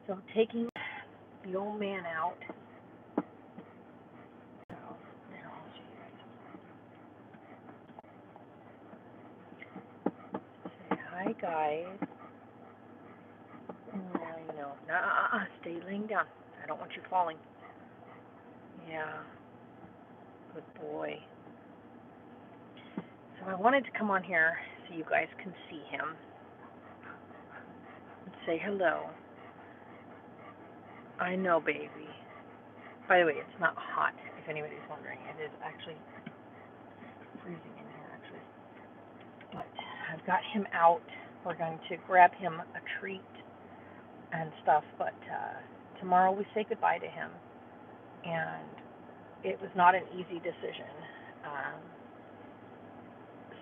So I'm taking the old man out. So, say hi, guys. No. Stay laying down. I don't want you falling. Yeah. Good boy. So I wanted to come on here so you guys can see him and say hello. I know, baby. By the way, it's not hot, if anybody's wondering. It is actually freezing in here, actually. But I've got him out. We're going to grab him a treat and stuff, but tomorrow we say goodbye to him. And it was not an easy decision.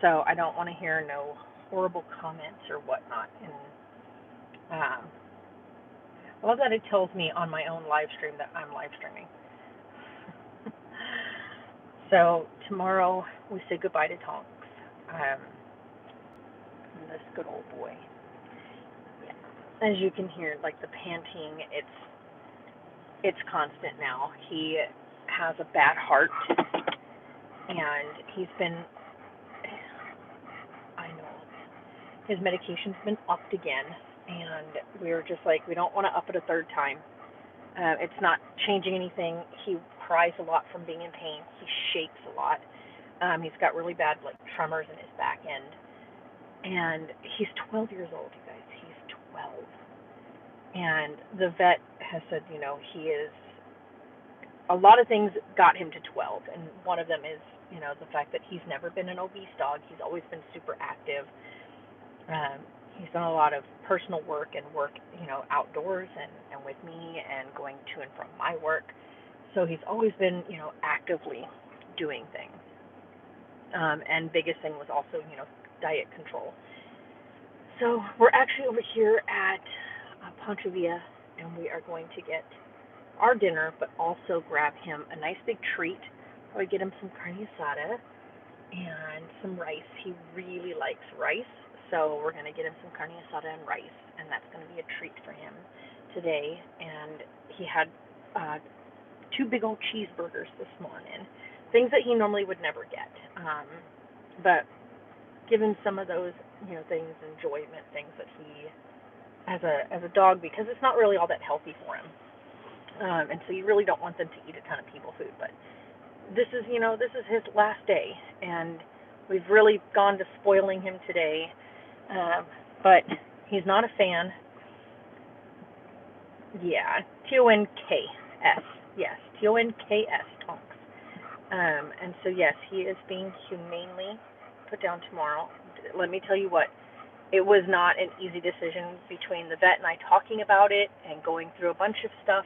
So I don't want to hear no horrible comments or whatnot. And I love that it tells me on my own live stream that I'm live streaming. So tomorrow we say goodbye to Tonks. This good old boy. Yeah. As you can hear, like the panting, it's constant now. He has a bad heart, and he's been, I know, his medication's been upped again, and we're just like, we don't want to up it a third time. It's not changing anything. He cries a lot from being in pain. He shakes a lot. He's got really bad like tremors in his back end, and he's 12 years old, you guys. He's 12, and the vet has said, he is. A lot of things got him to 12, and one of them is, the fact that he's never been an obese dog. He's always been super active. He's done a lot of personal work and work, outdoors and with me and going to and from my work. So he's always been, actively doing things. And biggest thing was also, diet control. So we're actually over here at Pancho Villa, and we are going to get our dinner, but also grab him a nice big treat. Probably get him some carne asada and some rice. He really likes rice, so we're going to get him some carne asada and rice, and that's going to be a treat for him today. And he had 2 big old cheeseburgers this morning, things that he normally would never get. But given some of those, things, enjoyment things that he, as a dog, because it's not really all that healthy for him. And so you really don't want them to eat a ton of people food, but this is his last day, and we've really gone to spoiling him today. But he's not a fan. Yeah, Tonks. Yes, Tonks, Tonks. And so yes, he is being humanely put down tomorrow. Let me tell you what, it was not an easy decision between the vet and I talking about it and going through a bunch of stuff.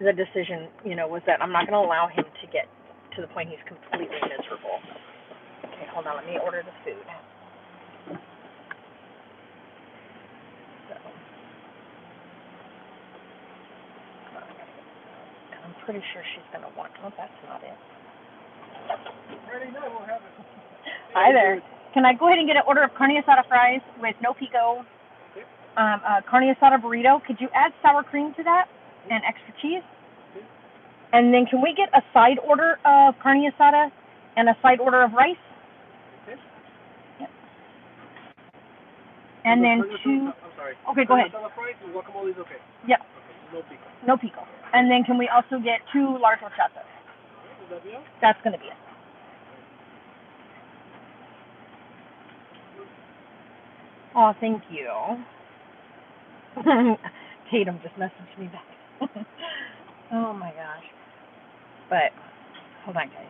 The decision, was that I'm not going to allow him to get to the point he's completely miserable. Okay, hold on, let me order the food. So, I'm pretty sure she's going to want, that's not it. Hi there. Can I go ahead and get an order of carne asada fries with no pico, a carne asada burrito? Could you add sour cream to that and extra cheese? And then can we get a side order of carne asada and a side order of rice? Okay. Yep. And then 2. I'm sorry. Okay, go ahead. Fries and guacamole is okay. Yep. Okay, no pico. And then can we also get 2 large horchata? Is that it? That's going to be it. Oh, thank you. Tatum just messaged me back. Oh my gosh. But hold on, guys.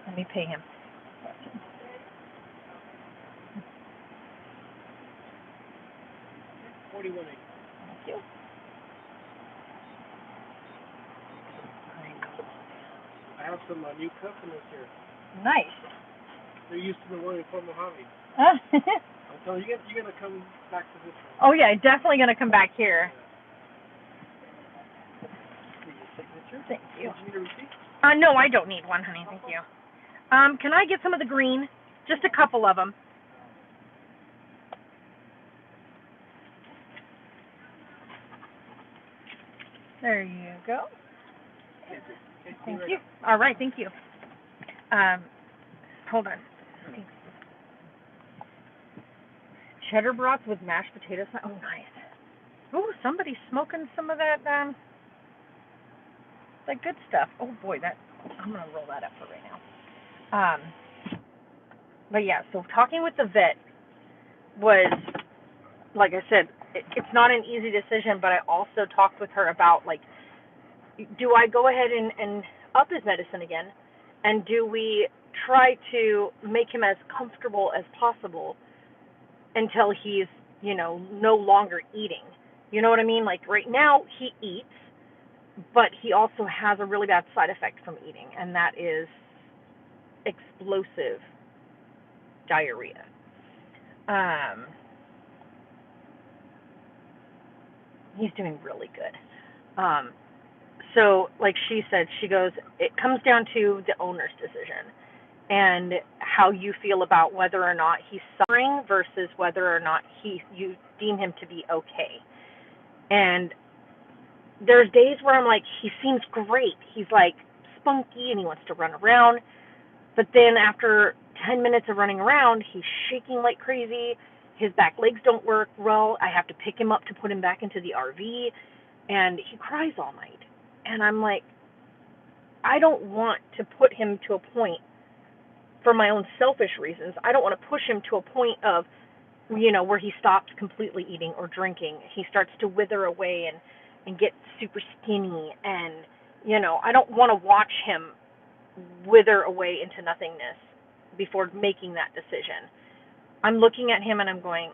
Let me pay him. $41.80. Thank you. I have some new customers here. Nice. They're used to the one in Fort Mojave. So you're gonna come back to this one. Oh yeah, definitely gonna come back here. Your signature? Thank you. Do you need a receipt? No, I don't need one, honey. Thank you. Can I get some of the green? Just a couple of them. There you go. Thank you. All right, thank you. Hold on. Cheddar brats with mashed potatoes. Oh, nice. Ooh, somebody's smoking some of that good stuff. Oh boy, I'm gonna roll that up for right now. But yeah, so talking with the vet was, like I said, it's not an easy decision, but I also talked with her about, like, do I go ahead and up his medicine again, and do we try to make him as comfortable as possible until he's, no longer eating? You know what I mean? Like, right now he eats, but he also has a really bad side effect from eating, and that is explosive diarrhea. He's doing really good. So, like she said, she goes, it comes down to the owner's decision and how you feel about whether or not he's suffering versus whether or not you deem him to be okay. And there's days where I'm like, he seems great. He's like spunky and he wants to run around. But then after 10 minutes of running around, he's shaking like crazy. His back legs don't work well. I have to pick him up to put him back into the RV, and he cries all night. And I'm like, I don't want to put him to a point, for my own selfish reasons, I don't want to push him to a point of, where he stops completely eating or drinking. He starts to wither away and get super skinny. And, I don't want to watch him wither away into nothingness before making that decision. I'm looking at him and I'm going,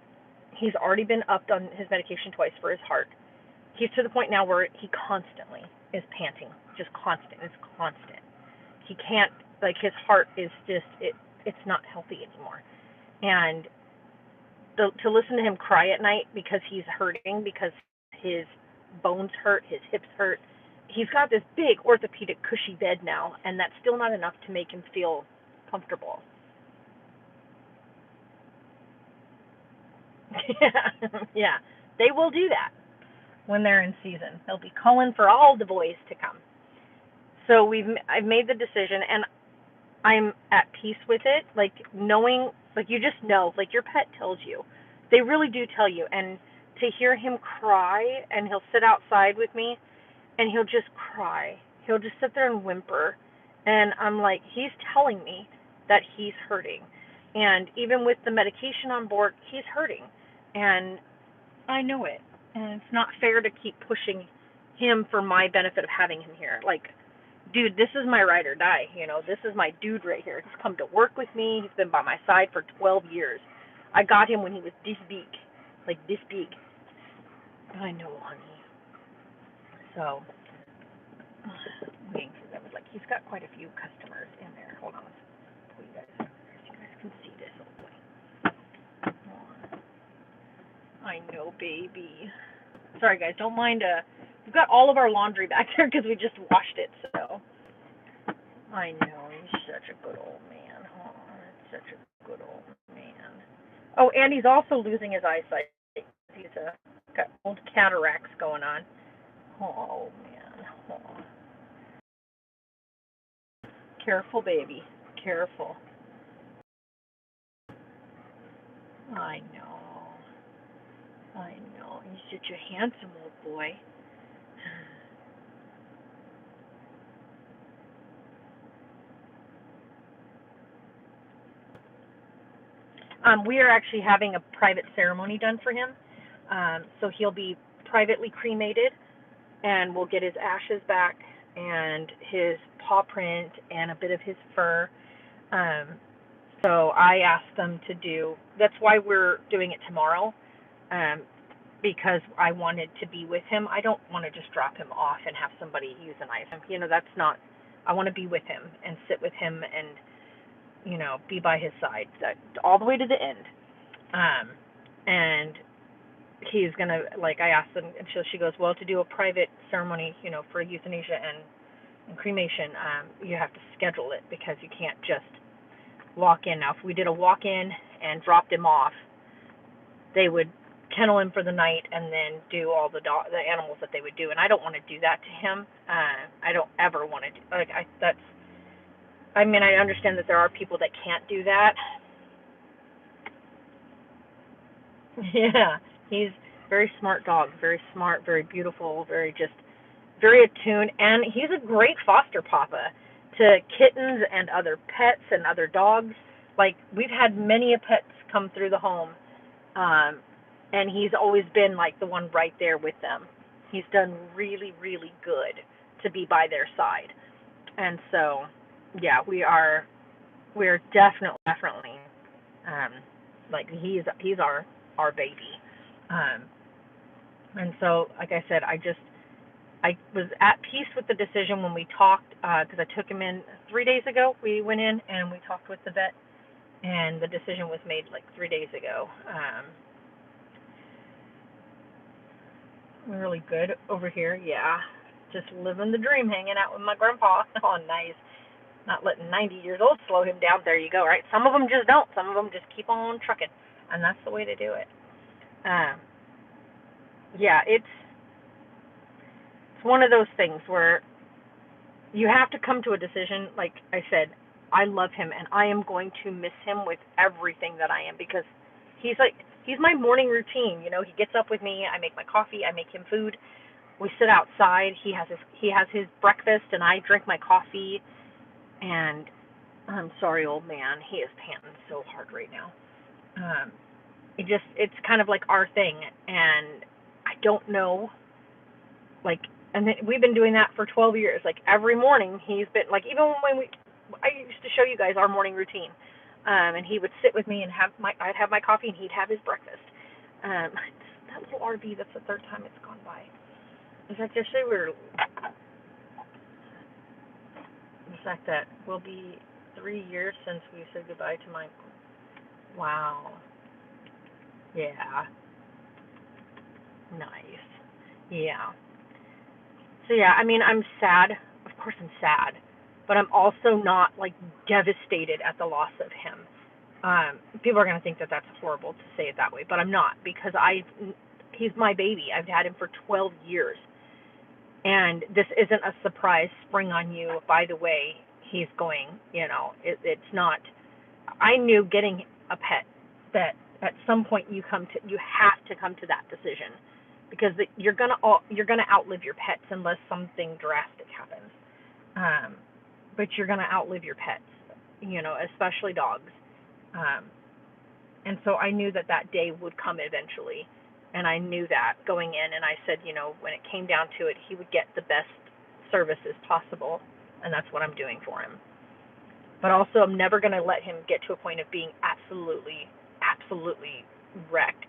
he's already been upped on his medication twice for his heart. He's to the point now where he constantly is panting, just constant. It's constant. He can't, like, his heart is just, it's not healthy anymore. And to listen to him cry at night because he's hurting, because his bones hurt, his hips hurt, he's got this big orthopedic cushy bed now, and that's still not enough to make him feel comfortable. Yeah, they will do that when they're in season. They'll be calling for all the boys to come. So I've made the decision, and I'm at peace with it. Like, knowing, like, you just know, like, your pet tells you. They really do tell you. And to hear him cry, and he'll sit outside with me, and he'll just cry. He'll just sit there and whimper. And I'm like, he's telling me that he's hurting. And even with the medication on board, he's hurting. And I know it. And it's not fair to keep pushing him for my benefit of having him here. Like, dude, this is my ride or die. This is my dude right here. He's come to work with me. He's been by my side for 12 years. I got him when he was this big. Like, this big. I know, honey. So, waiting for them. Like, he's got quite a few customers in there. Hold on. So you guys can see this. Oh, boy. I know, baby. Sorry, guys. Don't mind. We've got all of our laundry back there because we just washed it. So, I know, he's such a good old man. Oh, such a good old man. Oh, and he's also losing his eyesight. He's got old cataracts going on. Oh, man. Oh. Careful, baby. Careful. I know. He's such a handsome old boy. We are actually having a private ceremony done for him. So he'll be privately cremated, and we'll get his ashes back and his paw print and a bit of his fur. So I asked them to do, that's why we're doing it tomorrow, because I wanted to be with him. I don't want to just drop him off and have somebody euthanize him. That's not, I want to be with him and sit with him and, be by his side all the way to the end. And he's going to, like, I asked them, and she goes, well, to do a private ceremony, for euthanasia and cremation, you have to schedule it because you can't just walk in. Now, if we did a walk-in and dropped him off, they would kennel him for the night and then do all the animals that they would do, and I don't want to do that to him. I don't ever want to do like I that's I mean, I understand that there are people that can't do that. Yeah, he's very smart dog, very smart, very beautiful, very attuned, and he's a great foster papa to kittens and other pets and other dogs. Like we've had many a pets come through the home, um, and he's always been like the one right there with them. He's done really, really good to be by their side, and so yeah, we're definitely um, like he's our baby, um, and so like I said, I was at peace with the decision when we talked because I took him in 3 days ago. We went in and we talked with the vet, and the decision was made like 3 days ago. Really good over here, yeah. Just living the dream, hanging out with my grandpa. Oh, nice. Not letting 90 years old slow him down. There you go, right? Some of them just don't. Some of them just keep on trucking, and that's the way to do it. Um, yeah, it's one of those things where you have to come to a decision. Like I said, I love him and I am going to miss him with everything that I am because he's my morning routine. He gets up with me, I make my coffee, I make him food. We sit outside, he has his breakfast and I drink my coffee, and I'm sorry, old man, he is panting so hard right now. Um it's kind of like our thing, and I don't know, like, and then we've been doing that for 12 years. Like every morning he's been like, even when I used to show you guys our morning routine, and he would sit with me and I'd have my coffee and he'd have his breakfast. That little RV, that's the third time it's gone by. In fact, yesterday the fact that will be 3 years since we said goodbye to my, wow, yeah, nice, yeah. So yeah, I mean, I'm sad. Of course, I'm sad, but I'm also not like devastated at the loss of him. People are gonna think that that's horrible to say it that way, but I'm not because he's my baby. I've had him for 12 years, and this isn't a surprise spring on you. By the way, he's going. It's not. I knew getting a pet that at some point you have to come to that decision because you're gonna outlive your pets unless something drastic happens. Um, but you're gonna outlive your pets, especially dogs. Um, and so I knew that that day would come eventually, and I knew that going in. And I said, when it came down to it, he would get the best services possible, and that's what I'm doing for him. But also, I'm never going to let him get to a point of being absolutely, absolutely wrecked.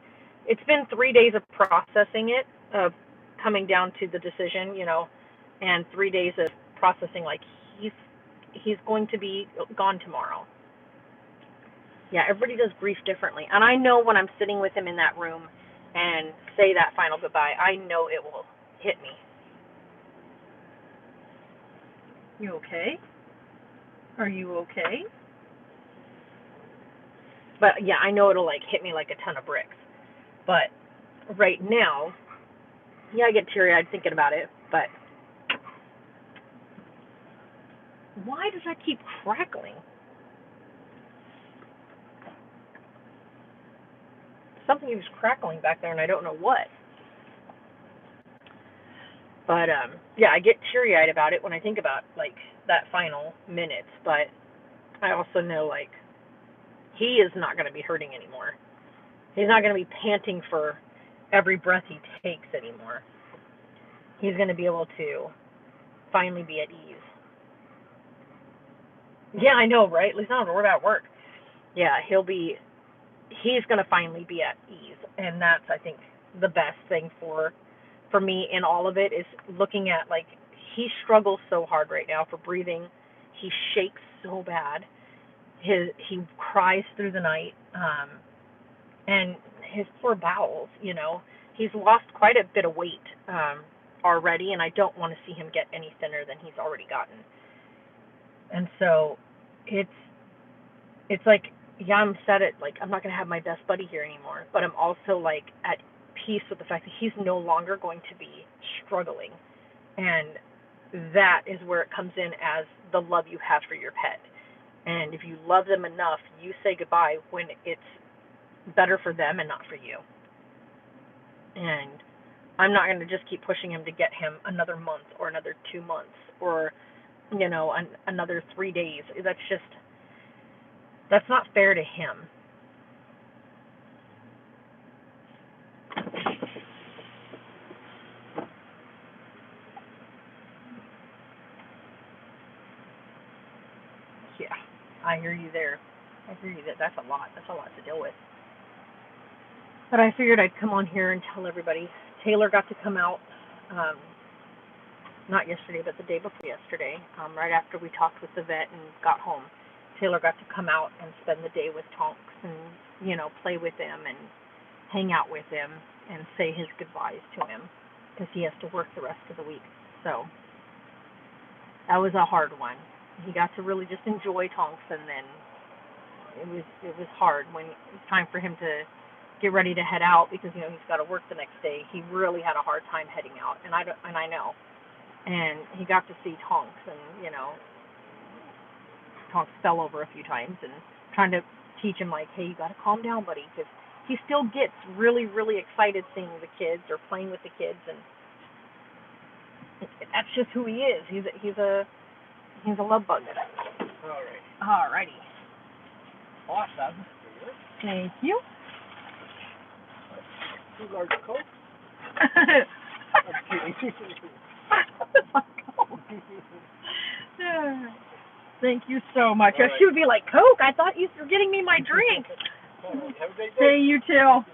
It's been 3 days of processing it, of coming down to the decision, and 3 days of processing. Like he's going to be gone tomorrow. Yeah, everybody does grief differently, and I know when I'm sitting with him in that room and say that final goodbye, I know it will hit me. You okay? Are you okay? But yeah, I know it'll like hit me like a ton of bricks. But right now, yeah, I get teary eyed thinking about it. But why does that keep crackling? Something is crackling back there, and I don't know what. But yeah, I get teary eyed about it when I think about like that final minutes. But I also know like he is not going to be hurting anymore. He's not going to be panting for every breath he takes anymore. He's going to be able to finally be at ease. Yeah, I know, right? At least not worried about work. Yeah, he's going to finally be at ease, and that's, I think, the best thing for me in all of it is looking at like he struggles so hard right now for breathing. He shakes so bad. He cries through the night, and his poor bowels. He's lost quite a bit of weight already, and I don't want to see him get any thinner than he's already gotten. And so it's like yeah, I'm set at, like, I'm not going to have my best buddy here anymore, but I'm also, like, at peace with the fact that he's no longer going to be struggling. And that is where it comes in as the love you have for your pet. And if you love them enough, you say goodbye when it's better for them and not for you. And I'm not going to just keep pushing him to get him another month or another 2 months or, another 3 days. That's not fair to him. Yeah, I hear you there. I hear you that that's a lot. That's a lot to deal with. But I figured I'd come on here and tell everybody. Taylor got to come out, um, not yesterday, but the day before yesterday, right after we talked with the vet and got home. Taylor got to come out and spend the day with Tonks and, play with him and hang out with him and say his goodbyes to him because he has to work the rest of the week. So that was a hard one. He got to really just enjoy Tonks, and then it was hard when it was time for him to get ready to head out because he's got to work the next day. He really had a hard time heading out, and I know. And he got to see Tonks, and Tonks fell over a few times, and trying to teach him, like, hey, you got to calm down, buddy, because he still gets really, really excited seeing the kids or playing with the kids, and that's just who he is. He's a love bug. Alrighty. Awesome. Thank you. 2 large Coke. Thank you so much. Right. She would be like, Coke? I thought you were getting me my drink. Right. Have a great day. Hey, you too.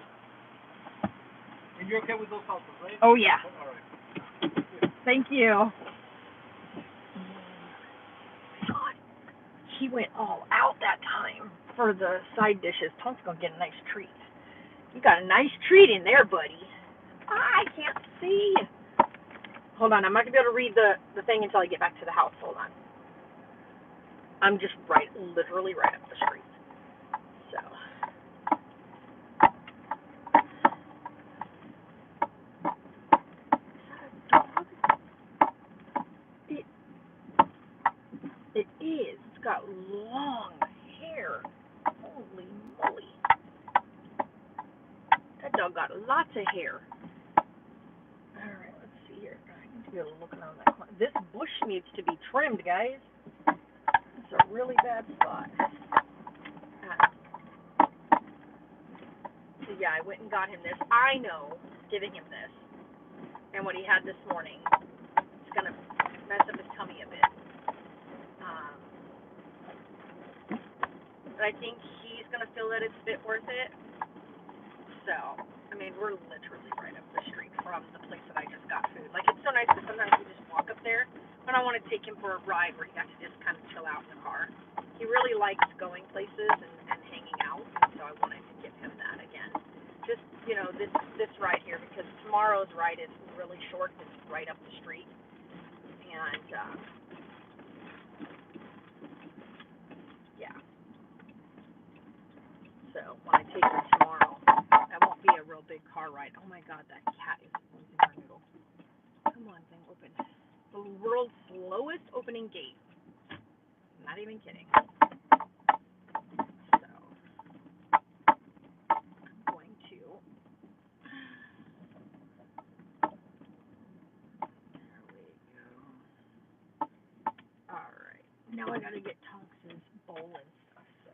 And you're okay with those houses, right? Oh, yeah. All right. Thank you. God, he went all out that time for the side dishes. Tom's going to get a nice treat. You got a nice treat in there, buddy. I can't see. Hold on, I'm not going to be able to read the thing until I get back to the house. Hold on. I'm just literally right up the street. So. It is. It's got long hair. Holy moly. That dog got lots of hair. Alright, let's see here. I need to be able to look around that corner. This bush needs to be trimmed, guys. It's a really bad spot. So yeah, I went and got him this. I know giving him this and what he had this morning is going to mess up his tummy a bit. But I think he's going to feel that it's a bit worth it. So, I mean, we're literally right up the street from the place that I just got food. Like, it's so nice because sometimes we just walk up there, but I want to take him for a ride where he got to just kind of chill out in the car. He really likes going places and hanging out, so I wanted to give him that again. Just, this ride here, because tomorrow's ride is really short. It's right up the street. And, yeah. So when I take her tomorrow, that won't be a real big car ride. Oh my God, that cat is losing her noodle. Come on, thing, open. The world's slowest opening gate. I'm not even kidding. So I'm going to. There we go. All right. Now I gotta get Tonks's bowl and stuff. So.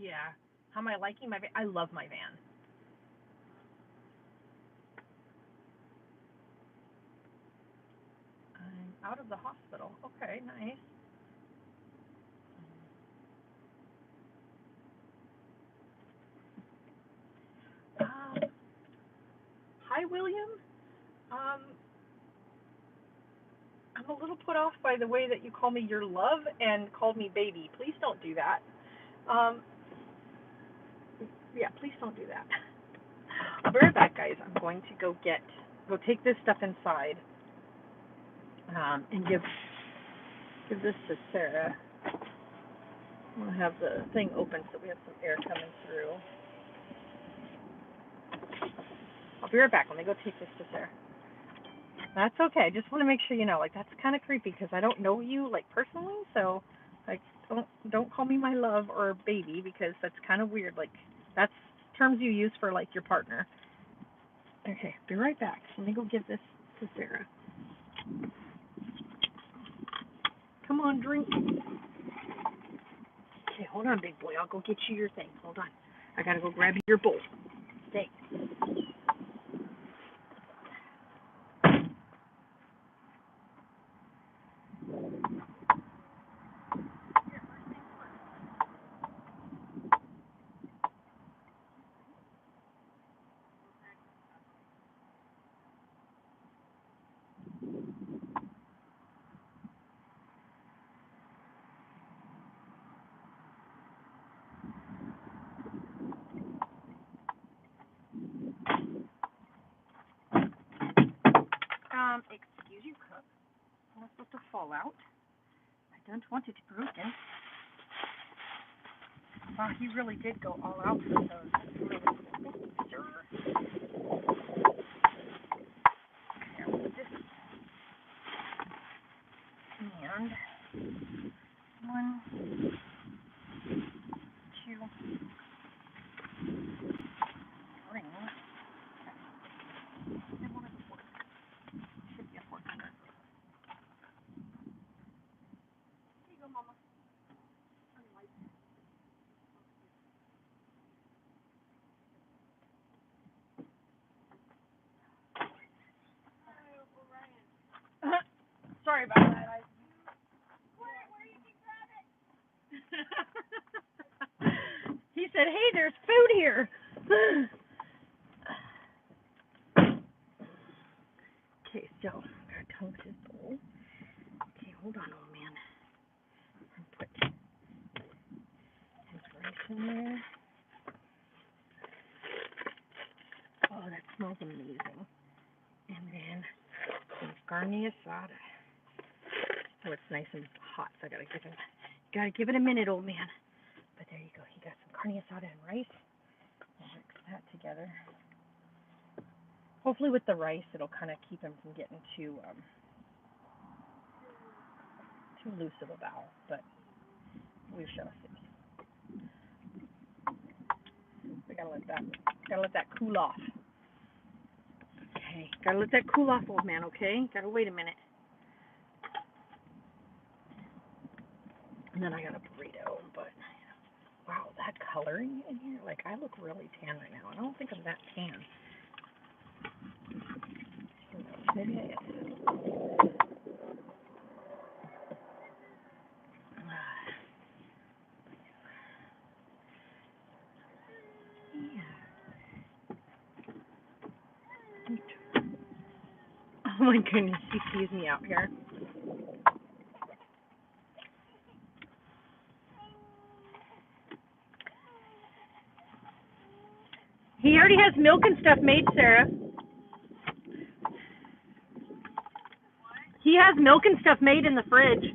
Yeah. How am I liking my van? I love my van. I'm out of the hospital. Okay, nice. Hi, William. I'm a little put off by the way that you call me your love and called me baby. Please don't do that. Yeah, please don't do that. I'll be right back, guys. I'm going to go get go take this stuff inside, and give this to Sarah. We'll have the thing open so we have some air coming through. I'll be right back. Let me go take this to Sarah. That's okay. I just want to make sure you know, like, that's kind of creepy because I don't know you, like, personally, so, like, don't call me my love or baby because that's kind of weird. Like, that's terms you use for, like, your partner. Okay, be right back. Let me go give this to Sarah. Come on, drink. Okay, hold on, big boy. I'll go get you your thing. Hold on. I gotta go grab your bowl. Stay. Excuse you, Cook. Am I supposed to fall out? I don't want it broken. Wow, he really did go all out for those. Really, thank you, sir. Here, we'll put this. And 1, 2, 3. And one of the forks. Should be a fork under. Here you go, Mama. Sorry about that. He said, "Hey, there's food here." Okay, so I'm gonna toast his bowl. Okay, hold on, old man. And put his rice in there. Oh, that smells amazing. And then some carne asada. Oh, it's nice and hot, so I gotta give it a minute, old man. But there you go. He got some carne asada and rice. We'll mix that together. Hopefully with the rice, it'll kind of keep him from getting too loose of a bowel, but we shall see. We gotta let that cool off. Okay, gotta let that cool off, old man, okay? Gotta wait a minute. And then I got a burrito, but wow, that coloring in here, like, I look really tan right now. I don't think I'm that tan. Maybe I am. Oh my goodness, he sees me out here. He already has milk and stuff made, Sarah. He has milk and stuff made in the fridge.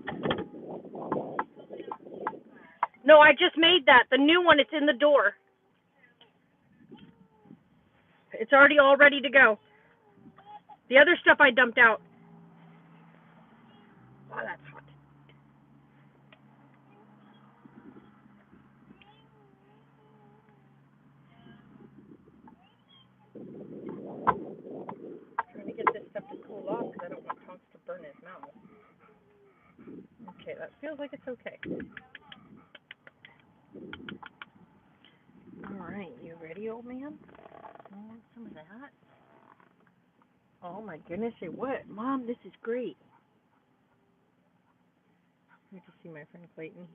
No, I just made that. The new one, it's in the door. It's already all ready to go. The other stuff I dumped out. Oh, that's hot. Trying to get this stuff to cool off because I don't want Tonks to burn his mouth. Okay, that feels like it's okay. All right, you ready, old man? Want some of that? Oh my goodness, say what? Mom, this is great. Let me just see my friend Clayton.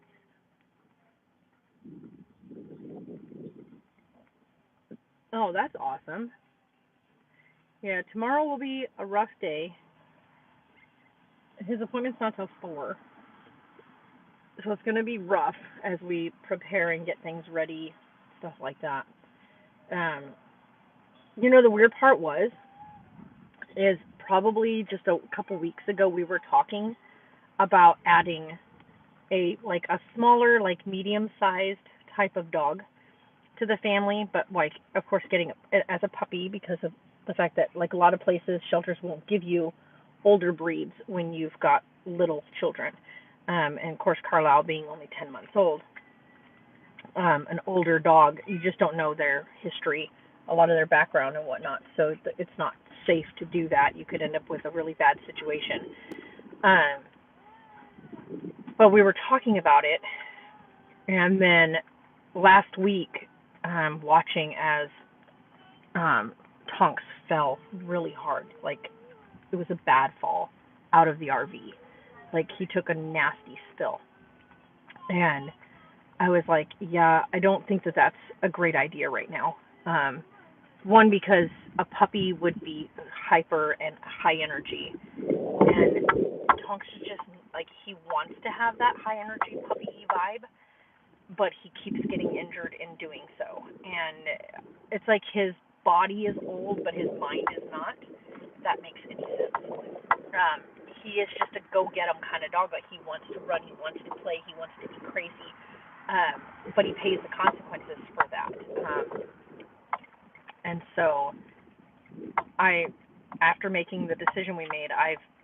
Oh, that's awesome. Yeah, tomorrow will be a rough day. His appointment's not till 4. So it's going to be rough as we prepare and get things ready, stuff like that. The weird part is probably just a couple weeks ago we were talking about adding a smaller, like medium sized type of dog to the family, but like of course getting it as a puppy because of the fact that like a lot of places shelters won't give you older breeds when you've got little children. And of course Carlisle being only 10 months old, an older dog, you just don't know their history, a lot of their background and whatnot. So it's not safe to do that. You could end up with a really bad situation. Um, but we were talking about it, and then last week, watching as Tonks fell really hard. Like it was a bad fall out of the RV. Like he took a nasty spill, and I was like, yeah, I don't think that that's a great idea right now. One, because a puppy would be hyper and high energy, and Tonks is just like he wants to have that high energy puppy vibe, but he keeps getting injured in doing so. And it's like his body is old, but his mind is not. If that makes any sense. He is just a go-get-em kind of dog. Like he wants to run, he wants to play, he wants to be crazy, but he pays the consequences for that. And so after making the decision we made,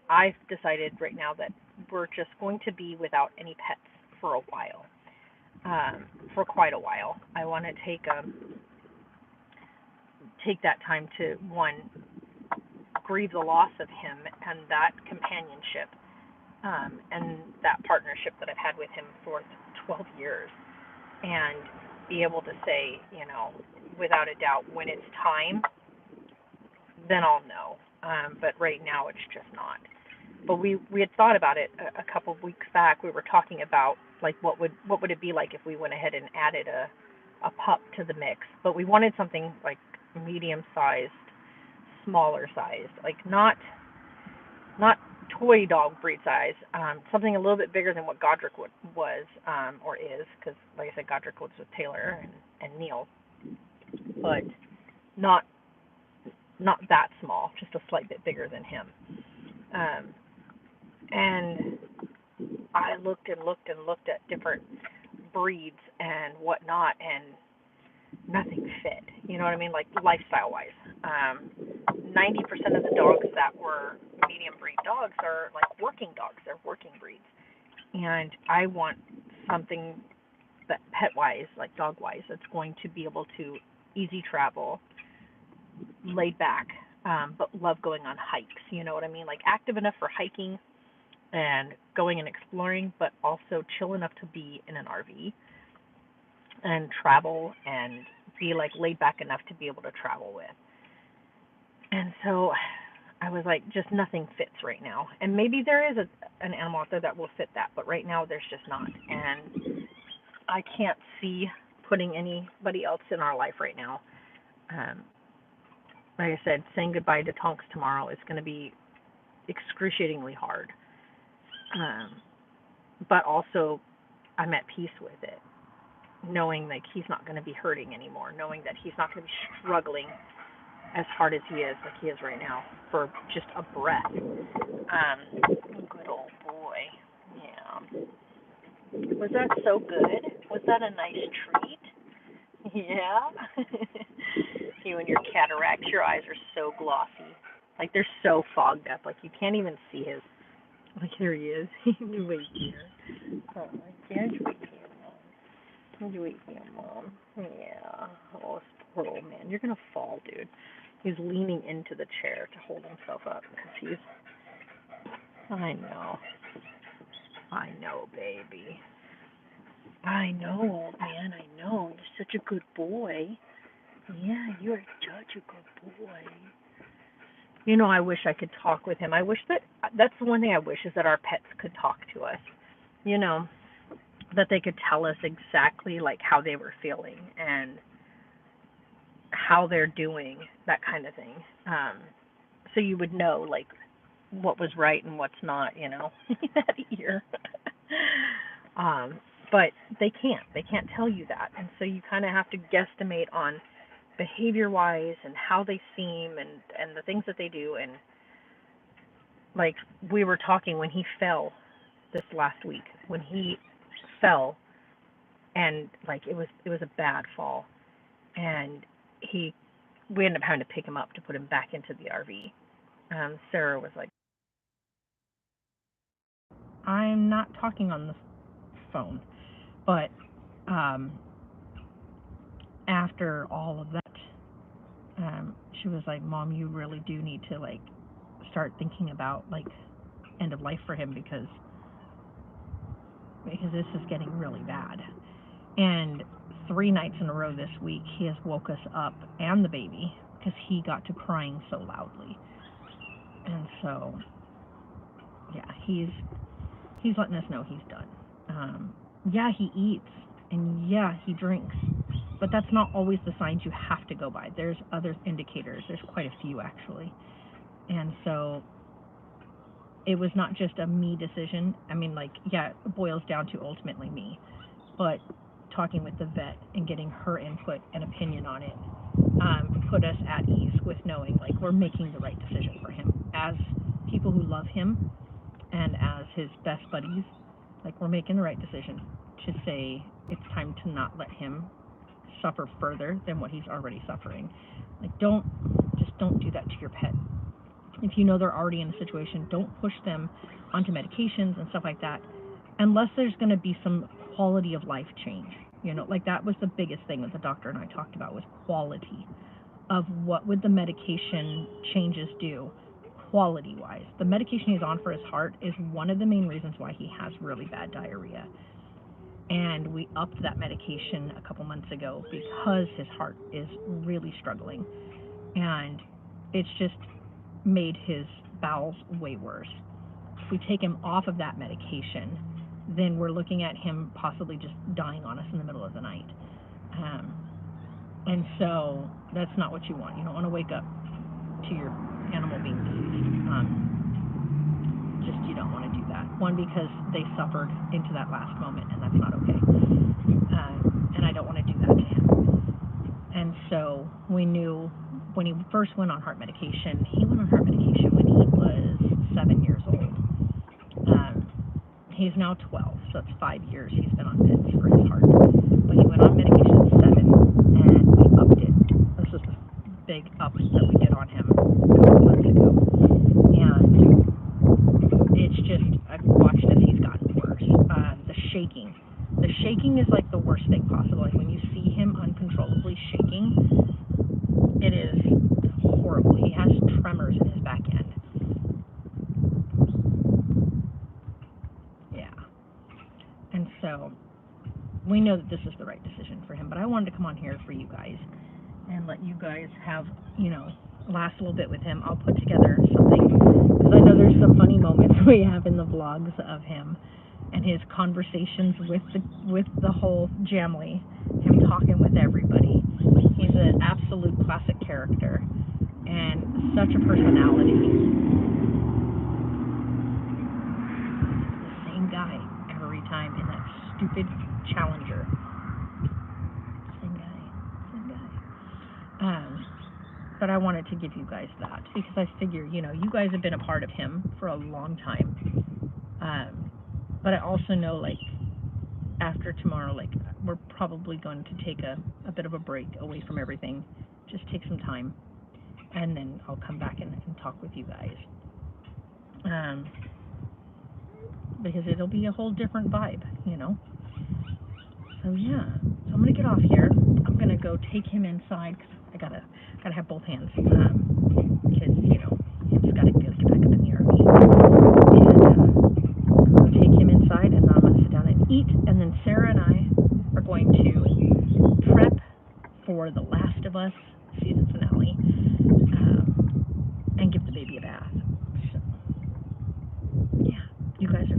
I've decided right now that we're just going to be without any pets for a while. For quite a while. I want to take that time to, one, grieve the loss of him and that companionship, and that partnership that I've had with him for 12 years, and be able to say, without a doubt, when it's time, then I'll know. But right now it's just not. But we had thought about it a couple of weeks back. We were talking about like what would it be like if we went ahead and added a pup to the mix. But we wanted something like medium sized, smaller sized, like not toy dog breed size, something a little bit bigger than what Godric was or is, because like I said, Godric was with Taylor and Neil, but not that small, just a slight bit bigger than him. And I looked and looked and looked at different breeds and whatnot, and nothing fit. You know what I mean? Like lifestyle-wise. 90% of the dogs that were medium breed dogs are like working dogs. They're working breeds. And I want something that pet-wise, like dog-wise, that's going to be able to easy travel, laid back, but love going on hikes. You know what I mean? Like active enough for hiking and going and exploring, but also chill enough to be in an RV and travel and be like laid back enough to be able to travel with. And so I was like, just nothing fits right now. And maybe there is an animal out there that will fit that, but right now there's just not. And I can't see putting anybody else in our life right now. Like I said, saying goodbye to Tonks tomorrow is going to be excruciatingly hard. But also, I'm at peace with it, knowing like he's not going to be hurting anymore, knowing that he's not going to be struggling as hard as he is, like he is right now, for just a breath. Good old boy. Yeah. Was that so good? Was that a nice treat? Yeah. You and your cataracts, your eyes are so glossy. Like they're so fogged up. Like you can't even see his. Like here he is. Wait here. Oh, can't you wait here, Mom? Can't you wait here, Mom? Yeah. Oh, poor old man. You're gonna fall, dude. He's leaning into the chair to hold himself up because he's. I know, baby. I know, old man. I know. You're such a good boy. Yeah, you're such a good boy. I wish I could talk with him. I wish that's the one thing I wish is that our pets could talk to us. That they could tell us exactly like how they were feeling and how they're doing, that kind of thing. So you would know like what was right and what's not, that ear. But they can't tell you that. And so you kind of have to guesstimate on behavior-wise and how they seem and the things that they do. And like, we were talking when he fell this last week. When he fell, and like it was a bad fall, and he we ended up having to pick him up to put him back into the RV. Sarah was like, I'm not talking on the phone, but after all of that, she was like, Mom, you really do need to like start thinking about like end of life for him because this is getting really bad. And 3 nights in a row this week, he has woke us up and the baby because he got to crying so loudly. And so, yeah, he's letting us know he's done. Yeah, he eats, and yeah, he drinks, but that's not always the signs you have to go by. There's other indicators. There's quite a few, actually. And so it was not just a me decision. I mean, like, yeah, it boils down to ultimately me, but talking with the vet and getting her input and opinion on it put us at ease with knowing, like, we're making the right decision for him. As people who love him and as his best buddies, like, we're making the right decision to say it's time to not let him suffer further than what he's already suffering. Like, don't do that to your pet. If you know they're already in a situation, don't push them onto medications and stuff like that unless there's going to be some quality of life change. You know, like, that was the biggest thing that the doctor and I talked about, was quality of what would the medication changes do quality wise. The medication he's on for his heart is one of the main reasons why he has really bad diarrhea. And we upped that medication a couple months ago because his heart is really struggling. And it's just made his bowels way worse. If we take him off of that medication, then we're looking at him possibly just dying on us in the middle of the night. And so that's not what you want. You don't want to wake up to your animal being deceased. You don't want to do that. One, because they suffered into that last moment, and that's not okay. And I don't want to do that to him. And so we knew when he first went on heart medication, he went on heart medication when he was 7 years old. He's now 12, so it's 5 years he's been on meds for his heart. But he went on medication at 7, and we upped it. This was a big up that we did on him a couple months ago. And it's just, I've watched as he's gotten worse. The shaking is like the worst thing possible. Like, when you see him uncontrollably shaking, it is horrible. He has tremors in his back end. Yeah. And so we know that this is the right decision for him, but I wanted to come on here for you guys and let you guys have, last a little bit with him. I'll put together something, because I know there's some funny moments we have in the vlogs of him and his conversations with the whole family, him talking with everybody. He's an absolute classic character and such a personality. The same guy every time in that stupid Challenger. Same guy. But I wanted to give you guys that because I figure, you guys have been a part of him for a long time. But I also know, like, after tomorrow, like, we're probably going to take a bit of a break away from everything. Just take some time. And then I'll come back and talk with you guys. Because it'll be a whole different vibe, So yeah, so I'm gonna get off here. I'm gonna go take him inside because I gotta have both hands. Because he's gotta be able to get back up in the RV. And I'm gonna take him inside, and then I'm gonna sit down and eat. And then Sarah and I are going to prep for The Last of Us season finale, and give the baby a bath. So yeah, you guys are